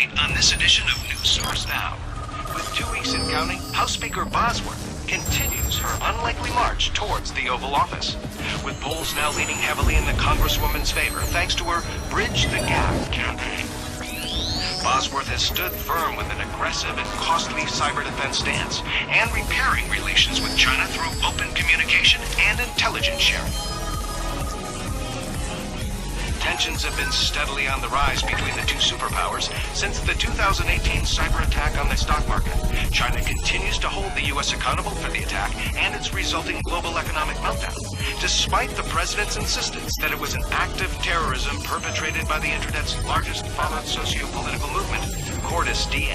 update on this edition of News Source Now. With 2 weeks in counting, House Speaker Bosworth continues her unlikely march towards the Oval Office, with polls now leaning heavily in the Congresswoman's favor thanks to her Bridge the Gap campaign. Bosworth has stood firm with an aggressive and costly cyber defense stance and repairing relations with China through open communication and intelligence sharing. Tensions have been steadily on the rise between the two superpowers since the 2018 cyber attack on the stock market. China continues to hold the U.S. accountable for the attack and its resulting global economic meltdown, despite the president's insistence that it was an act of terrorism perpetrated by the internet's largest followed socio-political movement, DA.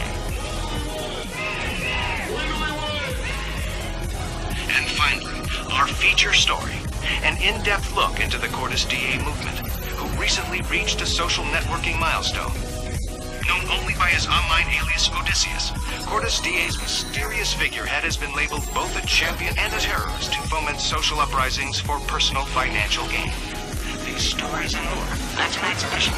And finally, our feature story, an in-depth look into the DA movement, who recently reached a social networking milestone. Known only by his online alias Odysseus, DA's mysterious figurehead has been labeled both a champion and a terrorist who foments social uprisings for personal financial gain. These stories and more on tonight's edition.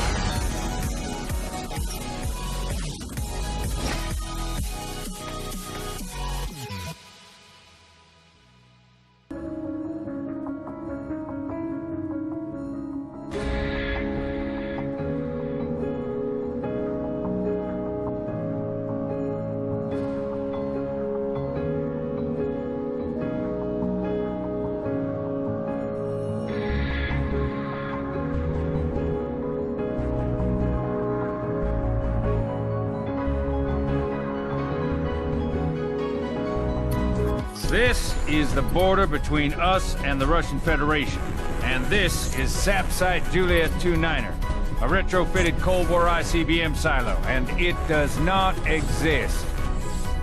This is the border between us and the Russian Federation. And this is SAP Site Juliet 29er, a retrofitted Cold War ICBM silo, and it does not exist.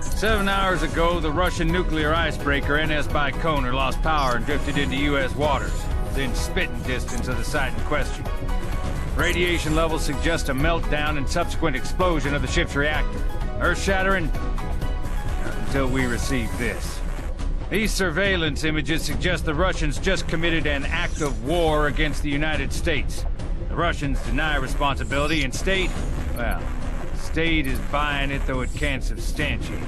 7 hours ago, the Russian nuclear icebreaker NS Baikonur lost power and drifted into U.S. waters, within spitting distance of the site in question. Radiation levels suggest a meltdown and subsequent explosion of the ship's reactor. Earth-shattering until we receive this. These surveillance images suggest the Russians just committed an act of war against the United States. The Russians deny responsibility, and State is buying it though it can't substantiate.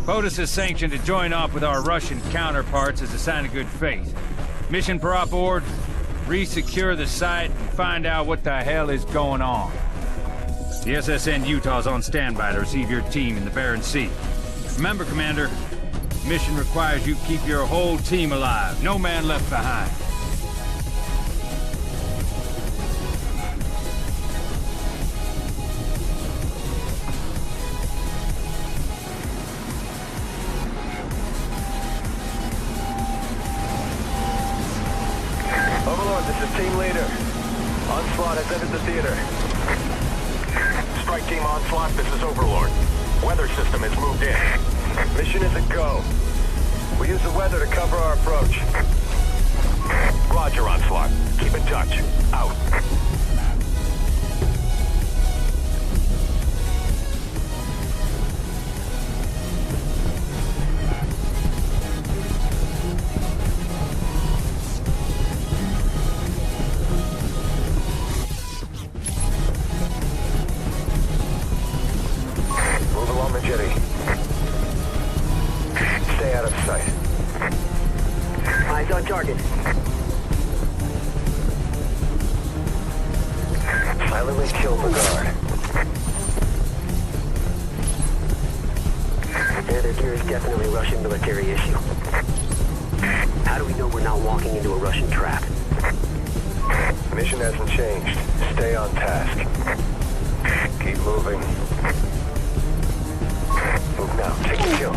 POTUS is sanctioned to join up with our Russian counterparts as a sign of good faith. Mission per op order, re-secure the site and find out what the hell is going on. The SSN Utah's on standby to receive your team in the Barents Sea. Remember, Commander, mission requires you keep your whole team alive. No man left behind. Overlord, this is Team Leader. Onslaught has entered the theater. Strike Team Onslaught, this is Overlord. Weather system has moved in. Mission is a go. We use the weather to cover our approach. Roger, Onslaught. Keep in touch. Out. Move along the jetty. Stay out of sight. Eyes on target. Silently kill the guard. Yeah, their gear is definitely a Russian military issue. How do we know we're not walking into a Russian trap? Mission hasn't changed. Stay on task. Keep moving. Move now. Take the kill.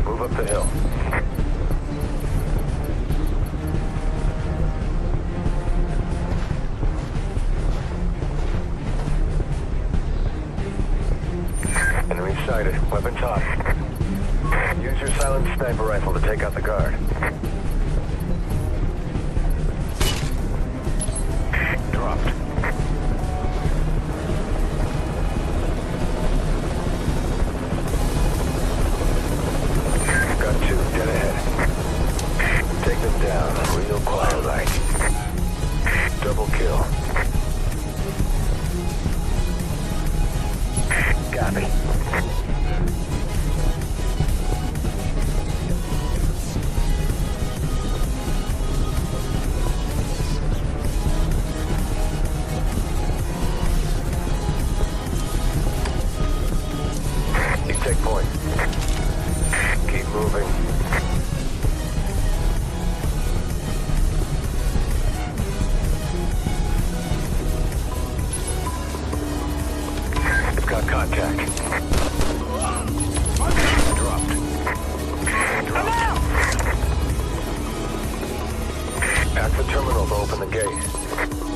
Move up the hill. Enemy sighted. Weapons hot. Use your silent sniper rifle to take out the guard. Dropped. Got two dead ahead. Take them down real quiet like. Double kill. Copy. You take point. Keep moving. It's got contact. Dropped. At the terminal to open the gate.